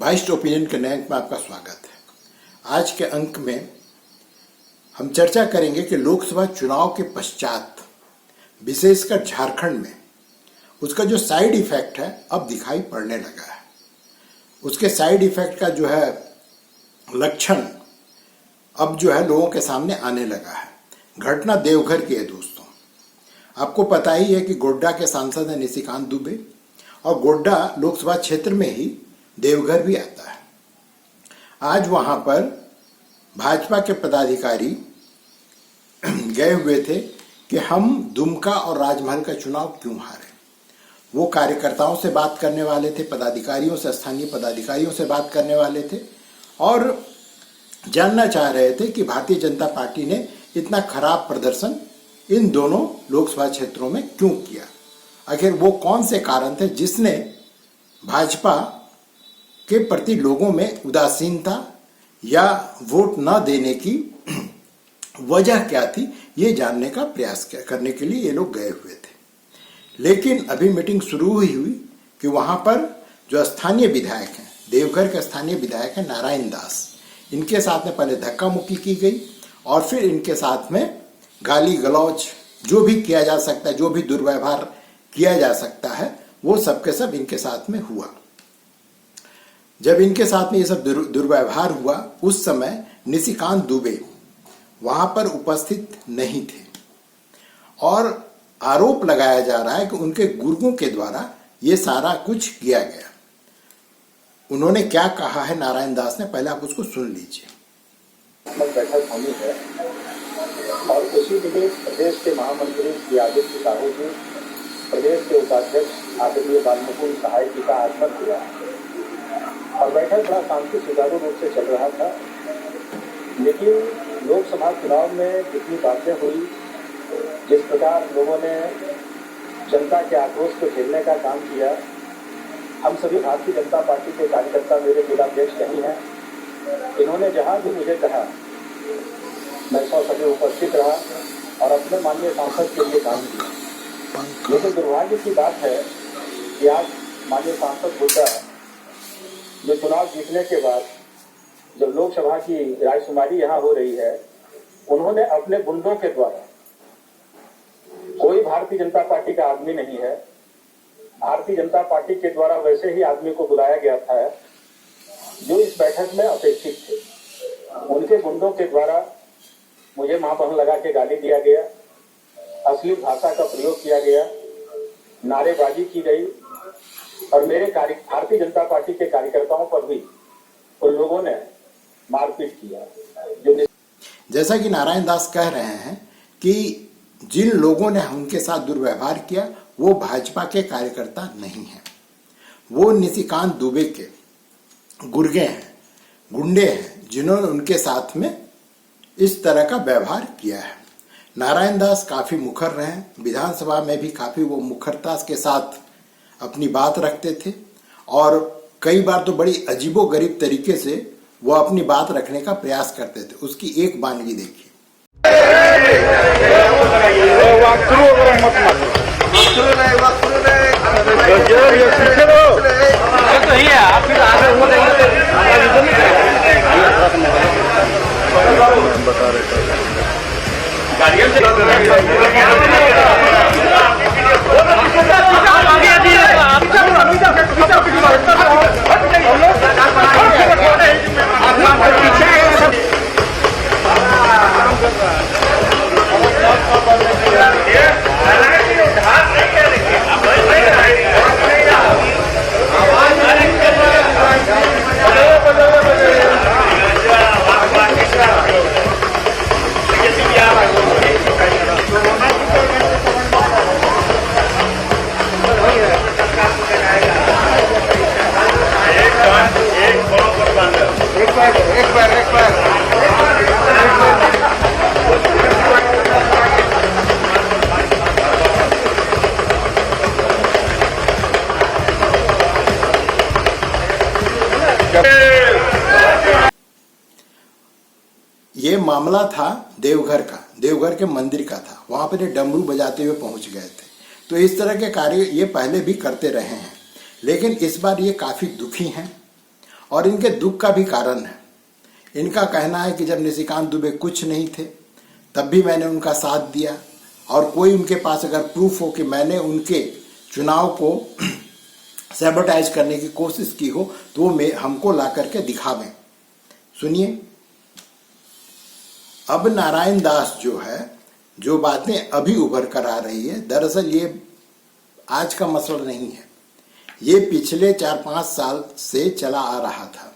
वाइस्ट opinion के नए अंक में आपका स्वागत है। आज के अंक में हम चर्चा करेंगे कि लोकसभा चुनाव के पश्चात विशेषकर झारखंड में उसका जो साइड इफेक्ट है अब दिखाई पड़ने लगा है। उसके साइड इफेक्ट का जो है लक्षण अब जो है लोगों के सामने आने लगा है। घटना देवघर की है दोस्तों। आपको पता ही है कि गोड्डा के सांसद हैं निशिकांत दुबे और गोड्डा लोकसभा क्षेत्र में ही देवघर भी आता है। आज वहां पर भाजपा के पदाधिकारी गए हुए थे कि हम दुमका और राजमहल का चुनाव क्यों हारे। वो कार्यकर्ताओं से बात करने वाले थे, पदाधिकारियों से, स्थानीय पदाधिकारियों से बात करने वाले थे और जानना चाह रहे थे कि भारतीय जनता पार्टी ने इतना खराब प्रदर्शन इन दोनों लोकसभा क्षेत्रों में क्यों किया। आखिर वो कौन से कारण थे जिसने भाजपा के प्रति लोगों में उदासीनता या वोट न देने की वजह क्या थी, ये जानने का प्रयास करने के लिए ये लोग गए हुए थे। लेकिन अभी मीटिंग शुरू हुई कि वहां पर जो स्थानीय विधायक हैं, देवघर के स्थानीय विधायक हैं नारायण दास, इनके साथ में पहले धक्का मुक्की की गई और फिर इनके साथ में गाली गलौज जो भी किया जा सकता है, जो भी दुर्व्यवहार किया जा सकता है, वो सब के सब इनके साथ में हुआ। जब इनके साथ में ये सब दुर्व्यवहार हुआ उस समय निशिकांत दुबे वहां पर उपस्थित नहीं थे और आरोप लगाया जा रहा है कि उनके गुर्गों के द्वारा ये सारा कुछ किया गया। उन्होंने क्या कहा है नारायण दास ने, पहले आप उसको सुन लीजिए। बैठक होनी है और उसी दिन प्रदेश के महामंत्री आदित्य साहू जी, प्रदेश के उपाध्यक्ष आदरणीय वाल्मीकि सहाय जी का आगमन हुआ और बैठक बड़ा शांति सुचारू रूप से चल रहा था। लेकिन लोकसभा चुनाव में जितनी बातें हुई, जिस प्रकार लोगों ने जनता के आक्रोश को झेलने का काम किया, हम सभी भारतीय जनता पार्टी के कार्यकर्ता, मेरे जिलाध्यक्ष नहीं हैं, इन्होंने जहां भी मुझे कहा मैं समय उपस्थित रहा और अपने माननीय सांसद के लिए काम किया। लेकिन दुर्भाग्य की बात है कि आज माननीय सांसद गोड्डा जो चुनाव जीतने के बाद जब लोकसभा की रायशुमारी यहाँ हो रही है, उन्होंने अपने गुंडों के द्वारा, कोई भारतीय जनता पार्टी का आदमी नहीं है, भारतीय जनता पार्टी के द्वारा वैसे ही आदमी को बुलाया गया था जो इस बैठक में अपेक्षित थे। उनके गुंडों के द्वारा मुझे मां बहन लगा के गाली दिया गया, अश्लील भाषा का प्रयोग किया गया, नारेबाजी की गई और मेरे भारतीय जनता पार्टी के कार्यकर्ताओं पर भी उन लोगों ने मारपीट किया। जैसा कि नारायण दास कह रहे हैं कि जिन लोगों ने उनके साथ दुर्व्यवहार किया वो भाजपा के कार्यकर्ता नहीं हैं, वो निशिकांत दुबे के गुर्गे हैं, गुंडे हैं, जिन्होंने उनके साथ में इस तरह का व्यवहार किया है। नारायण दास काफी मुखर रहे हैं, विधानसभा में भी काफी वो मुखरता के साथ अपनी बात रखते थे और कई बार तो बड़ी अजीबोगरीब तरीके से वो अपनी बात रखने का प्रयास करते थे। उसकी एक बानगी देखिए। ये मामला था देवघर के मंदिर का था। वहां पर ये डमरू बजाते हुए पहुंच गए थे। तो इस तरह के कार्य ये पहले भी करते रहे हैं, लेकिन इस बार ये काफी दुखी हैं और इनके दुख का भी कारण है। इनका कहना है कि जब निशिकांत दुबे कुछ नहीं थे तब भी मैंने उनका साथ दिया, और कोई उनके पास अगर प्रूफ हो कि मैंने उनके चुनाव को सैबोटाइज करने की कोशिश की हो तो वो हमको ला करके दिखावें। सुनिए, अब नारायण दास जो है, जो बातें अभी उभर कर आ रही है, दरअसल ये आज का मसला नहीं है, ये पिछले 4-5 साल से चला आ रहा था।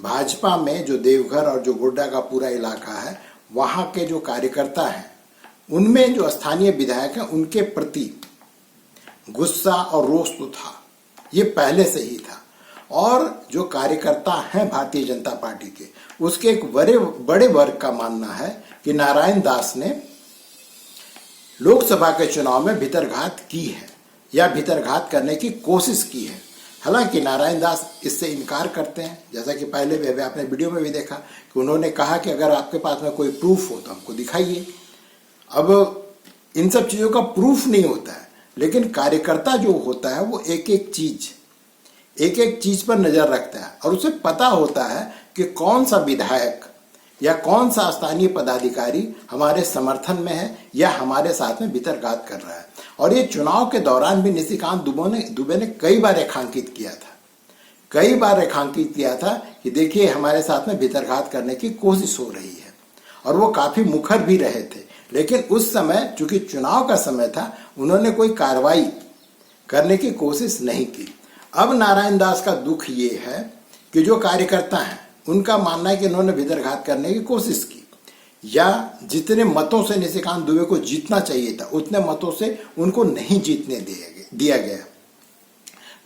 भाजपा में जो देवघर और जो गोड्डा का पूरा इलाका है, वहां के जो कार्यकर्ता हैं, उनमें जो स्थानीय विधायक हैं, उनके प्रति गुस्सा और रोष तो था, ये पहले से ही था। और जो कार्यकर्ता हैं भारतीय जनता पार्टी के, उसके एक बड़े वर्ग का मानना है कि नारायण दास ने लोकसभा के चुनाव में भीतरघात की है या भीतरघात करने की कोशिश की है। हालांकि नारायण दास इससे इनकार करते हैं, जैसा कि पहले भी आपने वीडियो में भी देखा कि उन्होंने कहा कि अगर आपके पास में कोई प्रूफ हो तो हमको दिखाइए। अब इन सब चीज़ों का प्रूफ नहीं होता है, लेकिन कार्यकर्ता जो होता है वो एक एक चीज पर नजर रखता है और उसे पता होता है कि कौन सा विधायक या कौन सा स्थानीय पदाधिकारी हमारे समर्थन में है या हमारे साथ में भीतरघात कर रहा है। और ये चुनाव के दौरान भी निशिकांत दुबे ने कई बार रेखांकित किया था कि देखिए हमारे साथ में भीतरघात करने की कोशिश हो रही है, और वो काफी मुखर भी रहे थे। लेकिन उस समय चूंकि चुनाव का समय था, उन्होंने कोई कार्रवाई करने की कोशिश नहीं की। अब नारायण दास का दुख ये है कि जो कार्यकर्ता हैं, उनका मानना है कि उन्होंने भीतरघात करने की कोशिश की, या जितने मतों से निशिकांत दुबे को जीतना चाहिए था उतने मतों से उनको नहीं जीतने दिया गया।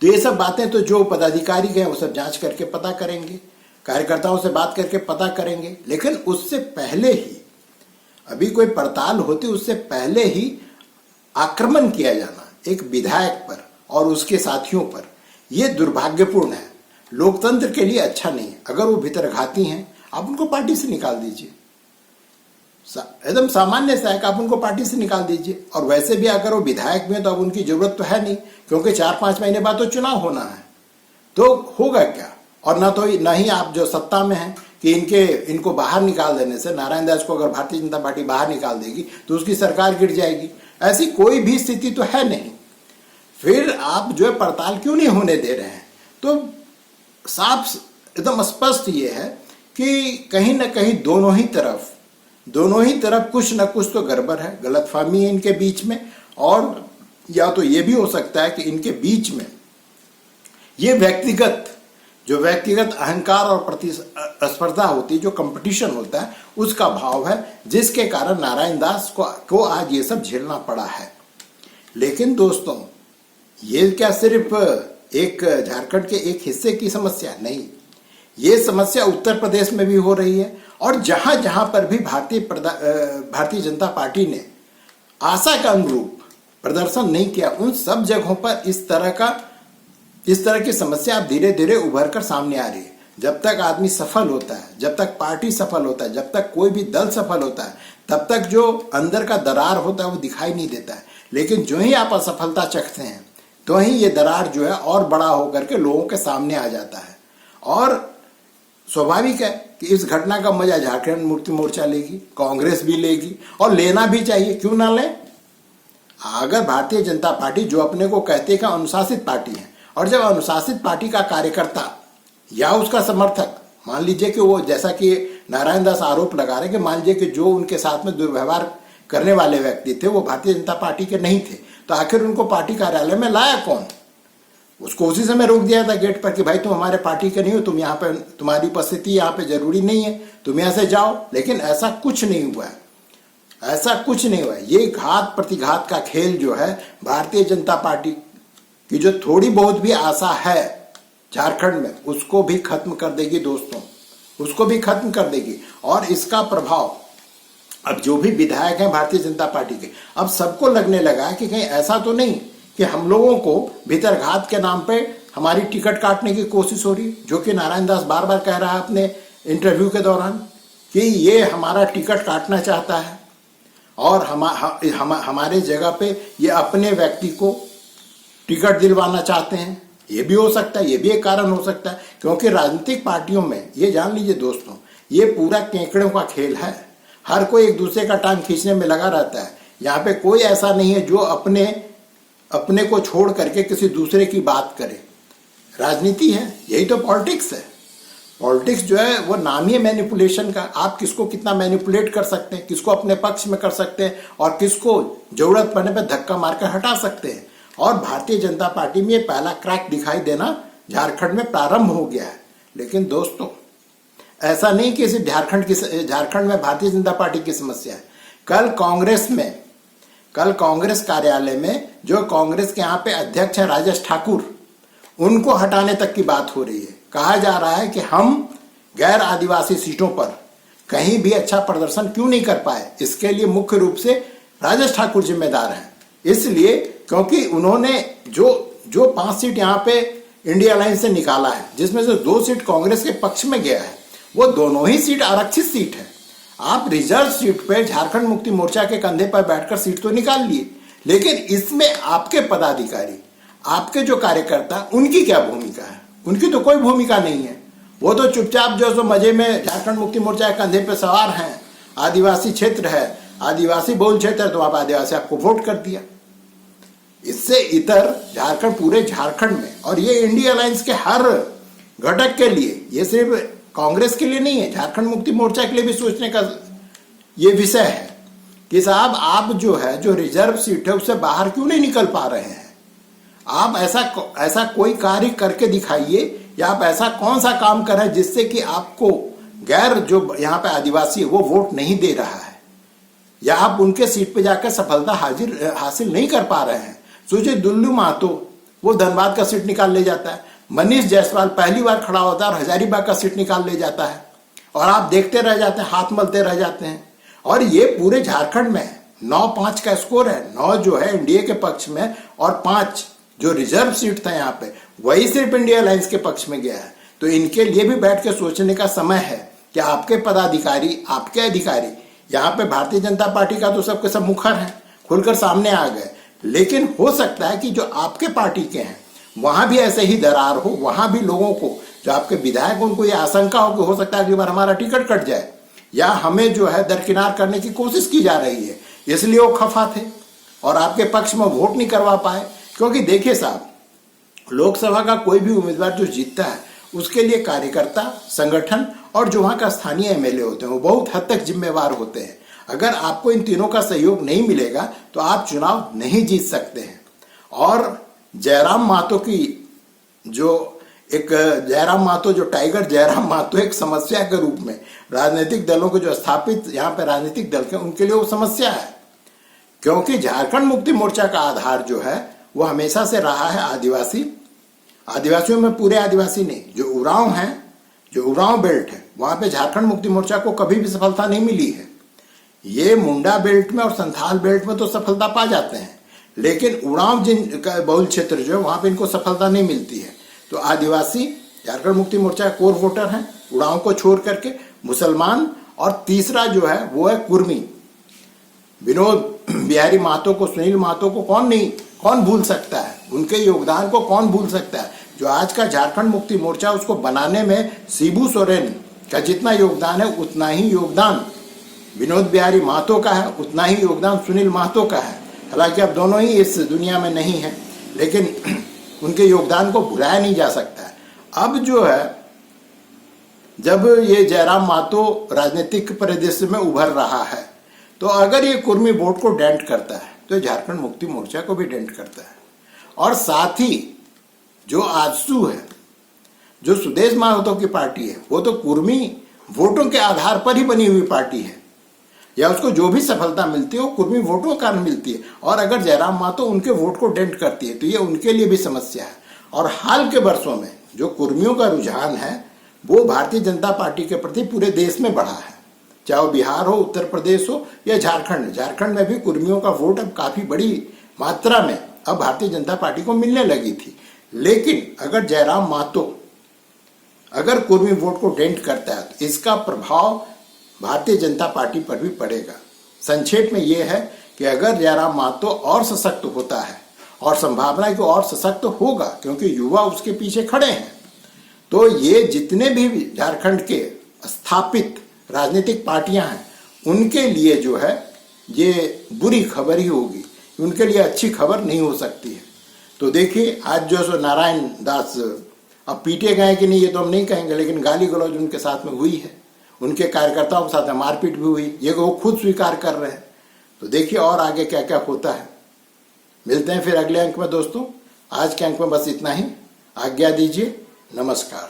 तो ये सब बातें तो जो पदाधिकारी हैं वो सब जांच करके पता करेंगे, कार्यकर्ताओं से बात करके पता करेंगे। लेकिन उससे पहले ही, अभी कोई पड़ताल होती उससे पहले ही आक्रमण किया जाना एक विधायक पर और उसके साथियों पर, यह दुर्भाग्यपूर्ण है, लोकतंत्र के लिए अच्छा नहीं है। अगर वो भीतरघाती हैं, आप उनको पार्टी से निकाल दीजिए, एकदम सामान्य सा है कि आप उनको पार्टी से निकाल दीजिए। और वैसे भी अगर वो विधायक भी हैं तो अब उनकी जरूरत तो है नहीं, क्योंकि 4-5 महीने बाद तो चुनाव होना है, तो होगा क्या। और ना ही आप जो सत्ता में हैं कि इनको बाहर निकाल देने से, नारायण दास को अगर भारतीय जनता पार्टी बाहर निकाल देगी तो उसकी सरकार गिर जाएगी, ऐसी कोई भी स्थिति तो है नहीं। फिर आप जो है पड़ताल क्यों नहीं होने दे रहे हैं? तो साफ एकदम स्पष्ट ये है कि कहीं ना कहीं दोनों ही तरफ कुछ न कुछ तो गड़बड़ है, गलतफहमी है इनके बीच में। और या तो ये भी हो सकता है कि इनके बीच में ये व्यक्तिगत अहंकार और प्रतिस्पर्धा होती है, जो कंपटीशन होता है, उसका भाव है, जिसके कारण नारायण दास को आज ये सब झेलना पड़ा है। लेकिन दोस्तों, ये क्या सिर्फ एक झारखंड के एक हिस्से की समस्या नहीं, ये समस्या उत्तर प्रदेश में भी हो रही है। और जहां जहां पर भी भारतीय जनता पार्टी ने आशा का अनुरूप प्रदर्शन नहीं किया, उन सब जगहों पर इस तरह की समस्या अब धीरे धीरे उभर कर सामने आ रही है। जब तक आदमी सफल होता है, जब तक पार्टी सफल होता है, जब तक कोई भी दल सफल होता है, तब तक जो अंदर का दरार होता है वो दिखाई नहीं देता है। लेकिन जो ही आप असफलता चखते हैं, तो ही ये दरार जो है और बड़ा होकर के लोगों के सामने आ जाता है। और स्वाभाविक है कि इस घटना का मजा झारखंड मुक्ति मोर्चा लेगी, कांग्रेस भी लेगी, और लेना भी चाहिए, क्यों ना लें। अगर भारतीय जनता पार्टी, जो अपने को कहते हैं कि अनुशासित पार्टी है, और जब अनुशासित पार्टी का कार्यकर्ता या उसका समर्थक, मान लीजिए कि वो, जैसा कि नारायण दास आरोप लगा रहे कि मान लीजिए कि जो उनके साथ में दुर्व्यवहार करने वाले व्यक्ति थे वो भारतीय जनता पार्टी के नहीं थे, तो आखिर उनको पार्टी कार्यालय में लाया कौन? उसको उसी समय रोक दिया था गेट पर कि भाई तुम हमारे पार्टी के नहीं हो, तुम यहाँ पे, तुम्हारी उपस्थिति यहाँ पे जरूरी नहीं है, तुम यहाँ से जाओ। लेकिन ऐसा कुछ नहीं हुआ है, ये घात प्रतिघात का खेल जो है, भारतीय जनता पार्टी की जो थोड़ी बहुत भी आशा है झारखंड में, उसको भी खत्म कर देगी दोस्तों, उसको भी खत्म कर देगी। और इसका प्रभाव अब जो भी विधायक हैं भारतीय जनता पार्टी के, अब सबको लगने लगा कि कहीं ऐसा तो नहीं कि हम लोगों को भीतरघात के नाम पे हमारी टिकट काटने की कोशिश हो रही, जो कि नारायण दास बार बार कह रहा है अपने इंटरव्यू के दौरान कि ये हमारा टिकट काटना चाहता है और हमारे जगह पे ये अपने व्यक्ति को टिकट दिलवाना चाहते हैं। ये भी हो सकता है, ये भी एक कारण हो सकता है, क्योंकि राजनीतिक पार्टियों में ये जान लीजिए दोस्तों, ये पूरा केकड़ों का खेल है। हर कोई एक दूसरे का टांग खींचने में लगा रहता है। यहाँ पे कोई ऐसा नहीं है जो अपने को छोड़ करके किसी दूसरे की बात करे। राजनीति है, यही तो पॉलिटिक्स है। पॉलिटिक्स जो है वो नाम ही है मैनिपुलेशन का। आप किसको कितना मैनिपुलेट कर सकते हैं, किसको अपने पक्ष में कर सकते हैं और किसको जरूरत पड़ने पर धक्का मारकर हटा सकते हैं। और भारतीय जनता पार्टी में ये पहला क्रैक दिखाई देना झारखंड में प्रारंभ हो गया है। लेकिन दोस्तों, ऐसा नहीं कि सिर्फ झारखंड में भारतीय जनता पार्टी की समस्या है। कल कांग्रेस कार्यालय में जो कांग्रेस के यहाँ पे अध्यक्ष हैं राजेश ठाकुर, उनको हटाने तक की बात हो रही है। कहा जा रहा है कि हम गैर आदिवासी सीटों पर कहीं भी अच्छा प्रदर्शन क्यों नहीं कर पाए, इसके लिए मुख्य रूप से राजेश ठाकुर जिम्मेदार हैं। इसलिए क्योंकि उन्होंने जो 5 सीट यहाँ पे इंडिया अलायंस से निकाला है, जिसमें से 2 सीट कांग्रेस के पक्ष में गया है, वो दोनों ही सीट आरक्षित सीट है। आप रिजर्व सीट पे झारखंड मुक्ति मोर्चा के कंधे पर बैठकर सीट तो निकाल लिए, लेकिन इसमें आपके पदाधिकारी, आपके जो कार्यकर्ता, उनकी क्या भूमिका है? उनकी तो कोई भूमिका नहीं है। वो तो चुपचाप जो मजे में झारखंड मुक्ति मोर्चा के कंधे पे सवार हैं। आदिवासी क्षेत्र है, आदिवासी बहुल क्षेत्र है, तो आप आदिवासी आपको वोट कर दिया। इससे इतर झारखंड, पूरे झारखंड में, और ये इंडिया अलायंस के हर घटक के लिए, ये सिर्फ कांग्रेस के लिए नहीं है, झारखंड मुक्ति मोर्चा के लिए भी सोचने का ये विषय है कि साहब आप जो रिजर्व सीट है उससे बाहर क्यों नहीं निकल पा रहे हैं। आप ऐसा कोई कार्य करके दिखाइए, या आप ऐसा कौन सा काम कर रहे हैं जिससे कि आपको गैर जो यहाँ पे आदिवासी है वो वोट नहीं दे रहा है, या आप उनके सीट पे जाकर सफलता हासिल नहीं कर पा रहे हैं। सोचिए, दुल्लू महतो वो धनबाद का सीट निकाल ले जाता है, मनीष जायसवाल पहली बार खड़ा होता है और हजारीबाग का सीट निकाल ले जाता है, और आप देखते रह जाते हैं, हाथ मलते रह जाते हैं। और ये पूरे झारखंड में 9-5 का स्कोर है। 9 जो है एनडीए के पक्ष में, और 5 जो रिजर्व सीट था यहाँ पे, वही सिर्फ इंडिया अलायंस के पक्ष में गया है। तो इनके लिए भी बैठ के सोचने का समय है कि आपके पदाधिकारी, आपके अधिकारी, यहाँ पे भारतीय जनता पार्टी का तो सबके सब मुखर है, खुलकर सामने आ गए, लेकिन हो सकता है कि जो आपके पार्टी के हैं वहां भी ऐसे ही दरार हो, वहां भी लोगों को, जो आपके विधायक, उनको ये आशंका हो कि हो सकता है कि बार हमारा टिकट कट जाए, या हमें जो है दरकिनार करने की कोशिश की जा रही है, इसलिए वो खफा थे और आपके पक्ष में वोट नहीं करवा पाए। क्योंकि देखिए साहब, लोकसभा का कोई भी उम्मीदवार जो जीतता है उसके लिए कार्यकर्ता, संगठन और जो वहां का स्थानीय एमएलए होते हैं वो बहुत हद तक जिम्मेवार होते हैं। अगर आपको इन तीनों का सहयोग नहीं मिलेगा तो आप चुनाव नहीं जीत सकते हैं। और जयराम महतो जो टाइगर जयराम महतो एक समस्या के रूप में राजनीतिक दलों के जो स्थापित यहाँ पे राजनीतिक दल के, उनके लिए वो समस्या है। क्योंकि झारखंड मुक्ति मोर्चा का आधार जो है वो हमेशा से रहा है आदिवासियों में, पूरे आदिवासी नहीं, जो उरांव हैं, जो उरांव बेल्ट है, वहां पे झारखंड मुक्ति मोर्चा को कभी भी सफलता नहीं मिली है। ये मुंडा बेल्ट में और संथाल बेल्ट में तो सफलता पा जाते हैं, लेकिन उरांव बहुल क्षेत्र जो है वहां पे इनको सफलता नहीं मिलती है। तो आदिवासी झारखंड मुक्ति मोर्चा कोर वोटर हैं, उरांव को छोड़ करके मुसलमान, और तीसरा जो है वो है कुर्मी। विनोद बिहारी महतो को, सुनील महतो को कौन भूल सकता है, उनके योगदान को कौन भूल सकता है। जो आज का झारखंड मुक्ति मोर्चा, उसको बनाने में शिबू सोरेन का जितना योगदान है उतना ही योगदान विनोद बिहारी महतो का है, उतना ही योगदान सुनील महतो का है। हालांकि अब दोनों ही इस दुनिया में नहीं है, लेकिन उनके योगदान को भुलाया नहीं जा सकता है। अब जो है, जब ये जयराम महतो राजनीतिक परिदृश्य में उभर रहा है, तो अगर ये कुर्मी वोट को डेंट करता है तो झारखंड मुक्ति मोर्चा को भी डेंट करता है। और साथ ही जो आजसू है, जो सुदेश महतो की पार्टी है, वो तो कुर्मी वोटों के आधार पर ही बनी हुई पार्टी है, या उसको जो भी सफलता मिलती है वो कुर्मी वोटों के कारण मिलती है। और अगर जयराम महतो उनके वोट को डेंट करती है तो ये उनके लिए भी समस्या है। और हाल के वर्षों में जो कुर्मियों का रुझान है वो भारतीय जनता पार्टी के प्रति पूरे देश में बढ़ा है, चाहे वो बिहार हो, उत्तर प्रदेश हो या झारखंड में भी कुर्मियों का वोट अब काफी बड़ी मात्रा में अब भारतीय जनता पार्टी को मिलने लगी थी। लेकिन अगर जयराम महतो अगर कुर्मी वोट को डेंट करता है तो इसका प्रभाव भारतीय जनता पार्टी पर भी पड़ेगा। संक्षेप में यह है कि अगर जयराम महतो और सशक्त होता है और संभावना है कि और सशक्त होगा, क्योंकि युवा उसके पीछे खड़े हैं। तो ये जितने भी झारखंड के स्थापित राजनीतिक पार्टियां हैं, उनके लिए जो है ये बुरी खबर ही होगी, उनके लिए अच्छी खबर नहीं हो सकती है। तो देखिए, आज जो सो नारायण दास अब पीटे गए कि नहीं ये तो हम नहीं कहेंगे, लेकिन गाली गलौज उनके साथ में हुई है, उनके कार्यकर्ताओं के साथ में मारपीट भी हुई, ये वो खुद स्वीकार कर रहे हैं। तो देखिए और आगे क्या क्या होता है। मिलते हैं फिर अगले अंक में दोस्तों। आज के अंक में बस इतना ही। आज्ञा दीजिए। नमस्कार।